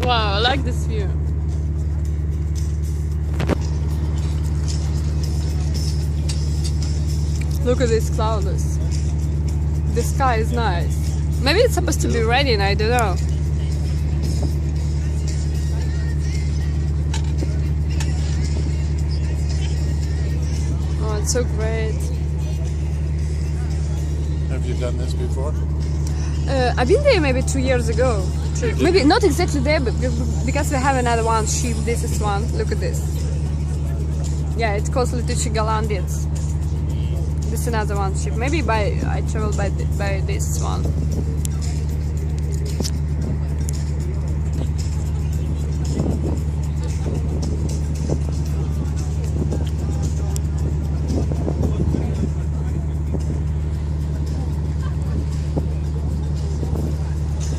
Wow, I like this view. Look at these clouds. The sky is nice. Maybe it's supposed to be raining, I don't know. Oh, it's so great. Have you done this before? I've been there maybe 2 years ago. Maybe not exactly there, but because we have another one ship. This is one. Look at this. Yeah, it's called Letuchi Galandiets. This is another one ship. Maybe I travel by this one.